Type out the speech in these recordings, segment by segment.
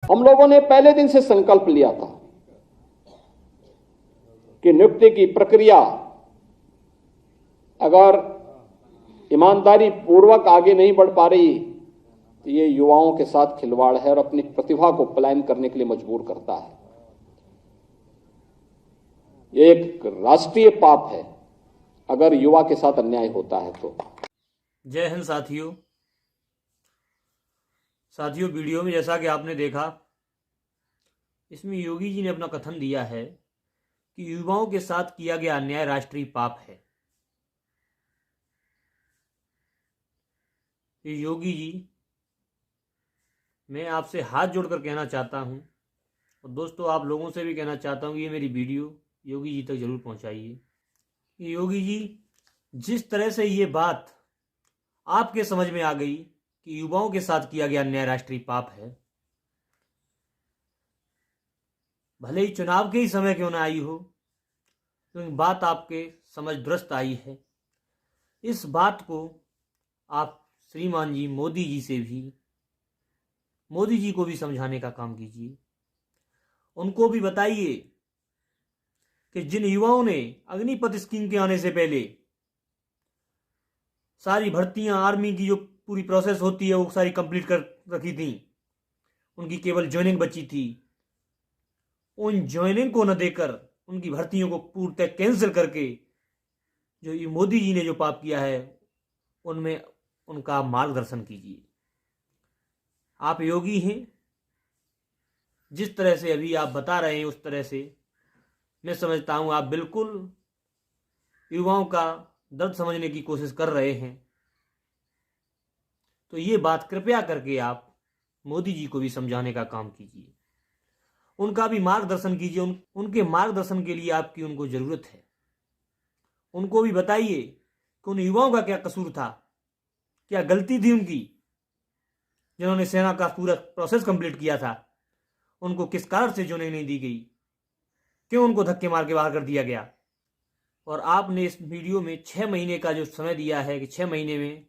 हम लोगों ने पहले दिन से संकल्प लिया था कि नियुक्ति की प्रक्रिया अगर ईमानदारी पूर्वक आगे नहीं बढ़ पा रही तो ये युवाओं के साथ खिलवाड़ है और अपनी प्रतिभा को पलायन करने के लिए मजबूर करता है। ये एक राष्ट्रीय पाप है अगर युवा के साथ अन्याय होता है तो। जय हिंद साथियों। वीडियो में जैसा कि आपने देखा, इसमें योगी जी ने अपना कथन दिया है कि युवाओं के साथ किया गया अन्याय राष्ट्रीय पाप है। ये योगी जी, मैं आपसे हाथ जोड़कर कहना चाहता हूं और दोस्तों आप लोगों से भी कहना चाहता हूं कि ये मेरी वीडियो योगी जी तक जरूर पहुंचाइए। योगी जी, जिस तरह से ये बात आपके समझ में आ गई कि युवाओं के साथ किया गया अन्याय राष्ट्रीय पाप है, भले ही चुनाव के ही समय क्यों ना आई हो, तो बात आपके समझ दुरुस्त आई है। इस बात को आप श्रीमान जी मोदी जी को भी समझाने का काम कीजिए। उनको भी बताइए कि जिन युवाओं ने अग्निपथ स्कीम के आने से पहले सारी भर्तियां, आर्मी की जो पूरी प्रोसेस होती है वो सारी कंप्लीट कर रखी थी, उनकी केवल ज्वाइनिंग बची थी, उन ज्वाइनिंग को न देकर उनकी भर्तियों को पूर्णतः कैंसिल करके जो ये मोदी जी ने जो पाप किया है उनमें उनका मार्गदर्शन कीजिए। आप योगी हैं, जिस तरह से अभी आप बता रहे हैं उस तरह से मैं समझता हूं आप बिल्कुल युवाओं का दर्द समझने की कोशिश कर रहे हैं। तो ये बात कृपया करके आप मोदी जी को भी समझाने का काम कीजिए, उनका भी मार्गदर्शन कीजिए। उनके मार्गदर्शन के लिए आपकी उनको जरूरत है। उनको भी बताइए कि उन युवाओं का क्या कसूर था, क्या गलती थी उनकी, जिन्होंने सेना का पूरा प्रोसेस कंप्लीट किया था, उनको किस कारण से ज्वाइनिंग नहीं दी गई, क्यों उनको धक्के मार के बाहर कर दिया गया। और आपने इस वीडियो में 6 महीने का जो समय दिया है कि 6 महीने में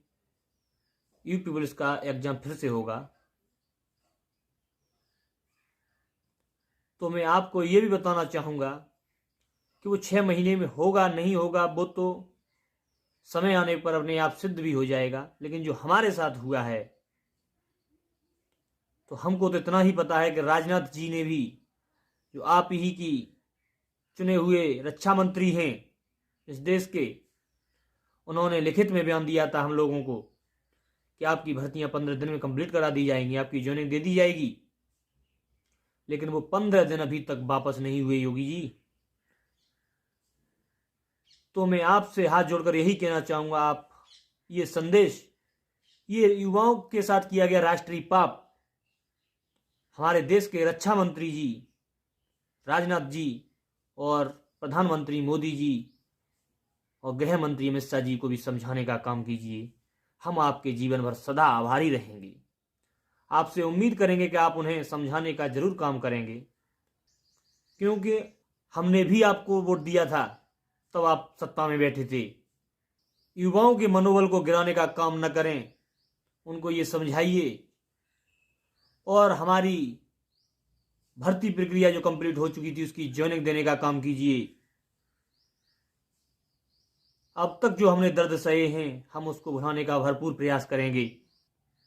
यूपी पुलिस का एग्जाम फिर से होगा, तो मैं आपको यह भी बताना चाहूंगा कि वो 6 महीने में होगा नहीं होगा वो तो समय आने पर अपने आप सिद्ध भी हो जाएगा। लेकिन जो हमारे साथ हुआ है, तो हमको तो इतना ही पता है कि राजनाथ जी ने भी, जो आप ही की चुने हुए रक्षा मंत्री हैं इस देश के, उन्होंने लिखित में बयान दिया था हम लोगों को कि आपकी भर्तियां 15 दिन में कंप्लीट करा दी जाएंगी, आपकी ज्वाइनिंग दे दी जाएगी। लेकिन वो 15 दिन अभी तक वापस नहीं हुए योगी जी। तो मैं आपसे हाथ जोड़कर यही कहना चाहूंगा, आप ये संदेश, ये युवाओं के साथ किया गया राष्ट्रीय पाप हमारे देश के रक्षा मंत्री जी राजनाथ जी और प्रधानमंत्री मोदी जी और गृह मंत्री अमित शाह जी को भी समझाने का काम कीजिए। हम आपके जीवन भर सदा आभारी रहेंगे। आपसे उम्मीद करेंगे कि आप उन्हें समझाने का जरूर काम करेंगे, क्योंकि हमने भी आपको वोट दिया था तब आप सत्ता में बैठे थे। युवाओं के मनोबल को गिराने का काम न करें, उनको ये समझाइए। और हमारी भर्ती प्रक्रिया जो कंप्लीट हो चुकी थी उसकी ज्वाइनिंग देने का काम कीजिए। अब तक जो हमने दर्द सहे हैं हम उसको भुलाने का भरपूर प्रयास करेंगे,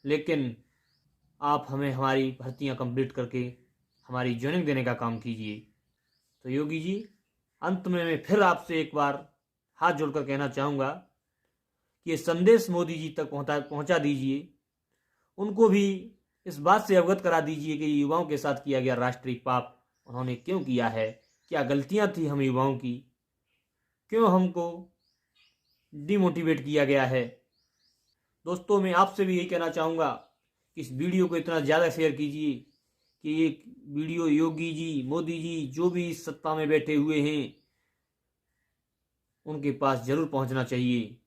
लेकिन आप हमें हमारी भर्तियां कंप्लीट करके हमारी ज्वाइनिंग देने का काम कीजिए। तो योगी जी, अंत में मैं फिर आपसे एक बार हाथ जोड़कर कहना चाहूँगा कि ये संदेश मोदी जी तक पहुँचा दीजिए। उनको भी इस बात से अवगत करा दीजिए कि युवाओं के साथ किया गया राष्ट्रीय पाप उन्होंने क्यों किया है, क्या गलतियां थी हम युवाओं की, क्यों हमको डिमोटिवेट किया गया है। दोस्तों, मैं आपसे भी यही कहना चाहूँगा कि इस वीडियो को इतना ज़्यादा शेयर कीजिए कि ये वीडियो योगी जी, मोदी जी, जो भी इस सत्ता में बैठे हुए हैं उनके पास जरूर पहुंचना चाहिए।